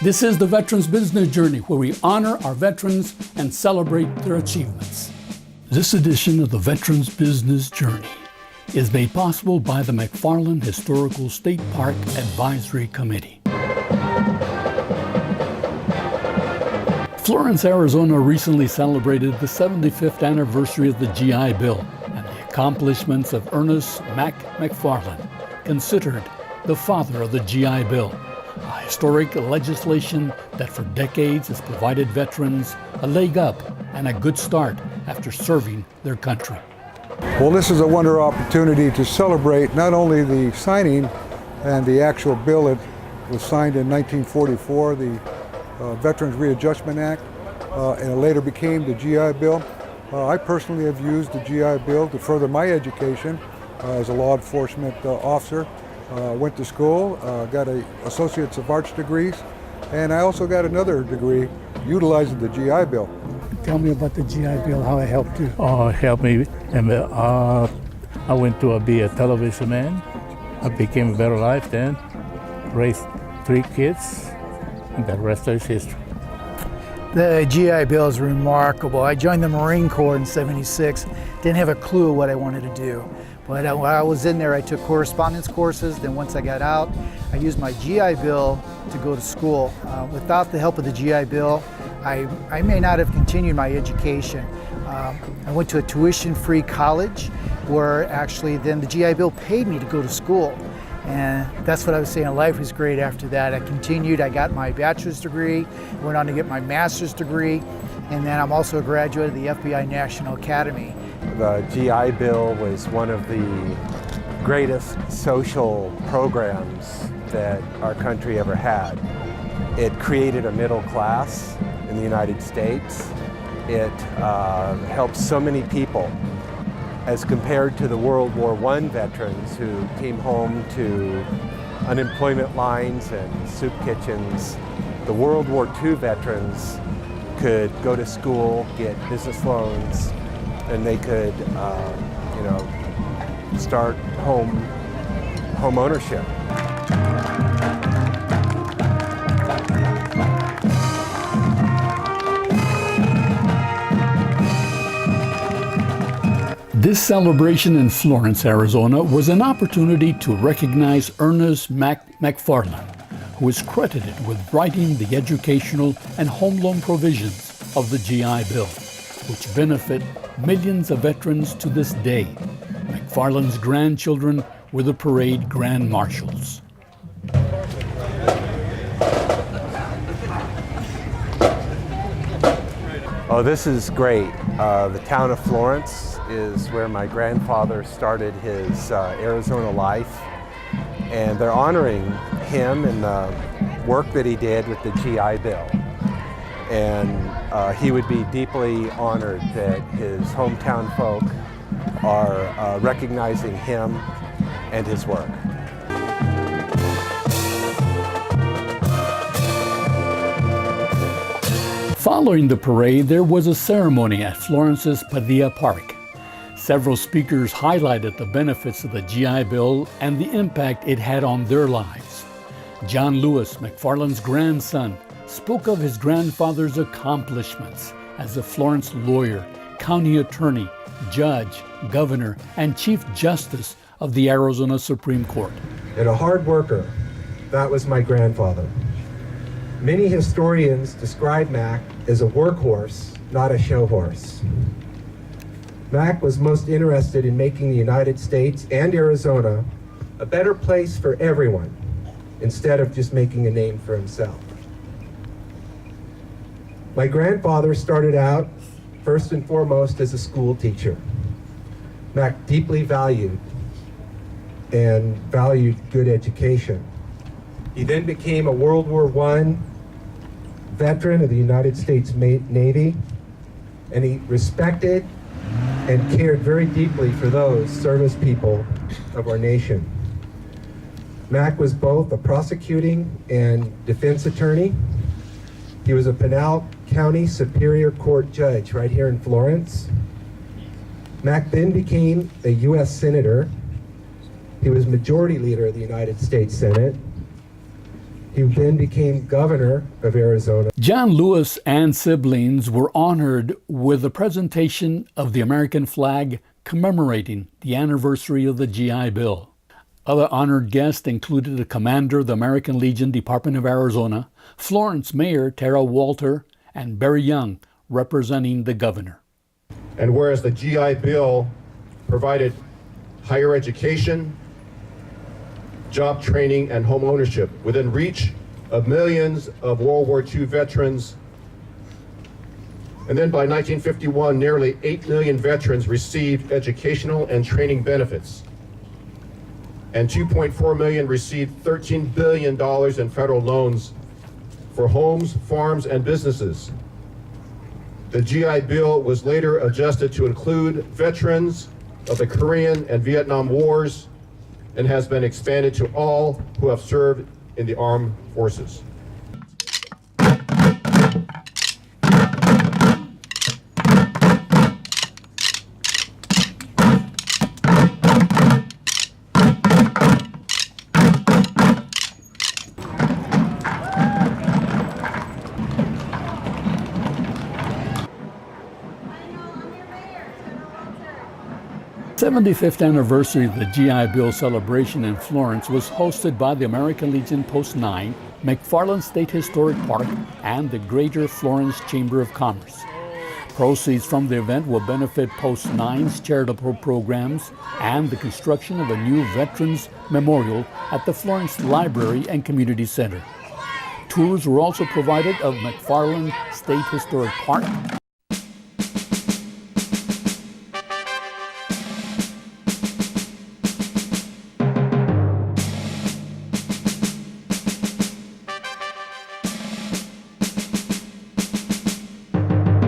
This is the Veterans Business Journey, where we honor our veterans and celebrate their achievements. This edition of the Veterans Business Journey is made possible by the McFarland Historical State Park Advisory Committee. Florence, Arizona recently celebrated the 75th anniversary of the GI Bill and the accomplishments of Ernest McFarland, considered the father of the GI Bill, a historic legislation that for decades has provided veterans a leg up and a good start after serving their country. Well, this is a wonderful opportunity to celebrate not only the signing and the actual bill that was signed in 1944, the Veterans Readjustment Act, and it later became the GI Bill. I personally have used the GI Bill to further my education as a law enforcement officer. Went to school, got an Associates of Arts degrees, and I also got another degree utilizing the GI Bill. Tell me about the GI Bill, how it helped you. Oh, it helped me. And, I went to be a television man. I became a better life then, raised 3 kids, and the rest is history. The GI Bill is remarkable. I joined the Marine Corps in '76, didn't have a clue what I wanted to do. But while I was in there, I took correspondence courses. Then once I got out, I used my GI Bill to go to school. Without the help of the GI Bill, I may not have continued my education. I went to a tuition-free college where actually then the GI Bill paid me to go to school. And that's what I was saying, life was great after that. I continued, I got my bachelor's degree, went on to get my master's degree, and then I'm also a graduate of the FBI National Academy. The GI Bill was one of the greatest social programs that our country ever had. It created a middle class in the United States. It helped so many people as compared to the World War I veterans who came home to unemployment lines and soup kitchens. The World War II veterans could go to school, get business loans, and they could, start home ownership. This celebration in Florence, Arizona was an opportunity to recognize Ernest McFarland, who is credited with writing the educational and home loan provisions of the GI Bill, which benefit millions of veterans to this day. McFarland's grandchildren were the parade grand marshals. Oh, this is great. The town of Florence is where my grandfather started his Arizona life, and they're honoring him and the work that he did with the GI Bill. And he would be deeply honored that his hometown folk are recognizing him and his work. Following the parade, there was a ceremony at Florence's Padilla Park. Several speakers highlighted the benefits of the GI Bill and the impact it had on their lives. John Lewis, McFarland's grandson, spoke of his grandfather's accomplishments as a Florence lawyer, county attorney, judge, governor, and chief justice of the Arizona Supreme Court. And a hard worker, that was my grandfather. Many historians describe Mac as a workhorse, not a show horse. Mac was most interested in making the United States and Arizona a better place for everyone, instead of just making a name for himself. My grandfather started out, first and foremost, as a school teacher. Mac deeply valued good education. He then became a World War I veteran of the United States Navy, and he respected and cared very deeply for those service people of our nation. Mac was both a prosecuting and defense attorney. He was a Pinal County Superior Court judge right here in Florence. Mac then became a U.S. Senator. He was Majority Leader of the United States Senate. He then became governor of Arizona. John Lewis and siblings were honored with a presentation of the American flag commemorating the anniversary of the GI Bill. Other honored guests included the commander of the American Legion Department of Arizona, Florence Mayor Tara Walter, and Barry Young, representing the governor. And whereas the GI Bill provided higher education, job training, and home ownership within reach of millions of World War II veterans. And then by 1951, nearly 8 million veterans received educational and training benefits. And 2.4 million received $13 billion in federal loans for homes, farms, and businesses. The GI Bill was later adjusted to include veterans of the Korean and Vietnam Wars and has been expanded to all who have served in the armed forces. The 75th anniversary of the GI Bill celebration in Florence was hosted by the American Legion Post 9, McFarland State Historic Park, and the Greater Florence Chamber of Commerce. Proceeds from the event will benefit Post 9's charitable programs and the construction of a new Veterans Memorial at the Florence Library and Community Center. Tours were also provided of McFarland State Historic Park,